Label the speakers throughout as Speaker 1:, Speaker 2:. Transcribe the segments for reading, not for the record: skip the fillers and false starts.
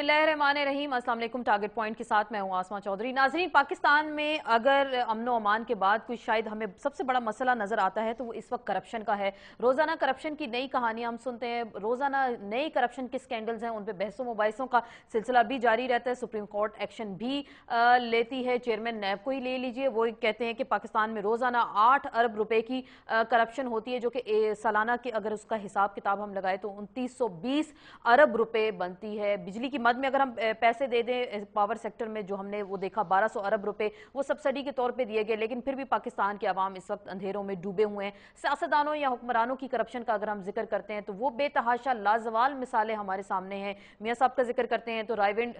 Speaker 1: बिस्मिल्लाहिर्रहमानिर्रहीम। अस्सलाम वालेकुम। टारगेट पॉइंट के साथ मैं हूं आसमा चौधरी। नाज़रीन, पाकिस्तान में अगर अमनो अमान के बाद कोई शायद हमें सबसे बड़ा मसला नजर आता है तो वो इस वक्त करप्शन का है। रोजाना करप्शन की नई कहानियां हम सुनते हैं, रोजाना नए करप्शन के स्कैंडल्स हैं, उन पर बहसों मुबाहिसों का सिलसिला भी जारी रहता है। सुप्रीम कोर्ट एक्शन भी लेती है। चेयरमैन नैब को ही ले लीजिए, वो कहते हैं कि पाकिस्तान में रोजाना 8 अरब रुपए की करप्शन होती है, जो कि सालाना के अगर उसका हिसाब किताब हम लगाए तो 2920 अरब रुपए बनती है। बिजली की मद में अगर हम पैसे दे दें पावर सेक्टर में, जो हमने वो देखा 1200 अरब रुपए वो सब्सिडी के तौर पे दिए गए, लेकिन फिर भी पाकिस्तान के अवाम इस वक्त अंधेरों में डूबे हुए हैं। सियासतदानों या हुक्मरानों की करप्शन का अगर हम जिक्र करते हैं तो वो बेतहाशा लाजवाल मिसालें हमारे सामने हैं। मियां साहब का जिक्र करते हैं तो रायविंड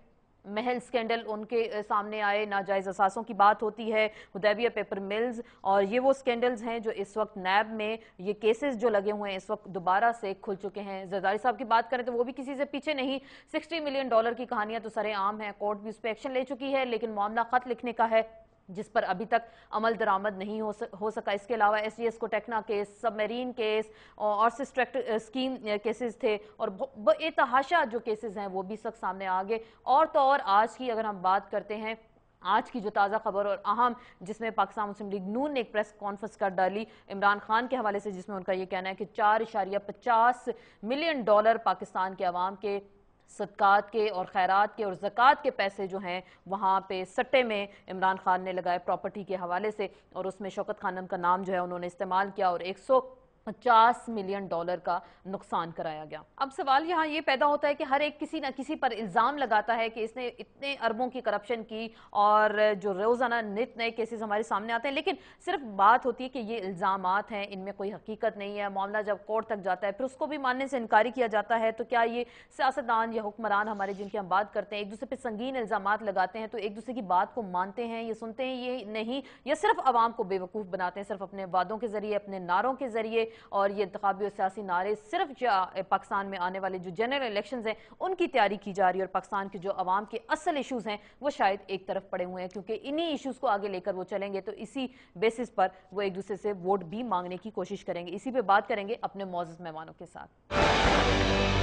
Speaker 1: महल स्कैंडल उनके सामने आए, नाजायज असासों की बात होती है, हुदैबिया पेपर मिल्स, और ये वो स्कैंडल्स हैं जो इस वक्त नैब में ये केसेस जो लगे हुए हैं इस वक्त दोबारा से खुल चुके हैं। जरदारी साहब की बात करें तो वो भी किसी से पीछे नहीं। $60 मिलियन की कहानियां तो सरेआम है, कोर्ट भी उस पर एक्शन ले चुकी है, लेकिन मामला खत लिखने का है जिस पर अभी तक अमल दरामद नहीं हो सका। इसके अलावा एसडीएस को टेक्ना केस, सबमरीन केस और सिस्ट्रैक्ट स्कीम केसेस थे, और बेतहाशा जो केसेस हैं वो भी सब सामने आ गए। और तो और आज की अगर हम बात करते हैं, आज की जो ताज़ा खबर और अहम, जिसमें पाकिस्तान मुस्लिम लीग नून ने एक प्रेस कॉन्फ्रेंस कर डाली इमरान खान के हवाले से, जिसमें उनका ये कहना है कि $4.50 मिलियन पाकिस्तान के अवाम के सदकात के और खैरात के और ज़कात के पैसे जो हैं वहाँ पे सट्टे में इमरान खान ने लगाए प्रॉपर्टी के हवाले से, और उसमें शौकत खानम का नाम जो है उन्होंने इस्तेमाल किया और $150 मिलियन का नुकसान कराया गया। अब सवाल यहाँ ये पैदा होता है कि हर एक किसी न किसी पर इल्ज़ाम लगाता है कि इसने इतने अरबों की करप्शन की, और जो रोज़ाना नित नए केसेस हमारे सामने आते हैं, लेकिन सिर्फ बात होती है कि ये इल्ज़ामात हैं, इनमें कोई हकीकत नहीं है। मामला जब कोर्ट तक जाता है फिर उसको भी मानने से इनकारी किया जाता है। तो क्या ये सियासतदान या हुक्मरान हमारे, जिनकी हम बात करते हैं, एक दूसरे पर संगीन इल्ज़ामात लगाते हैं तो एक दूसरे की बात को मानते हैं, ये सुनते हैं, ये नहीं, या सिर्फ आवाम को बेवकूफ़ बनाते हैं, सिर्फ अपने वादों के जरिए, अपने नारों के जरिए, और ये इंतखाबी और सियासी नारे सिर्फ पाकिस्तान में आने वाले जो जनरल इलेक्शंस हैं उनकी तैयारी की जा रही है, और पाकिस्तान के जो अवाम के असल इशूज हैं वो शायद एक तरफ पड़े हुए हैं, क्योंकि इन्हीं इशूज को आगे लेकर वो चलेंगे तो इसी बेसिस पर वो एक दूसरे से वोट भी मांगने की कोशिश करेंगे। इसी पे बात करेंगे अपने मौजूद मेहमानों के साथ।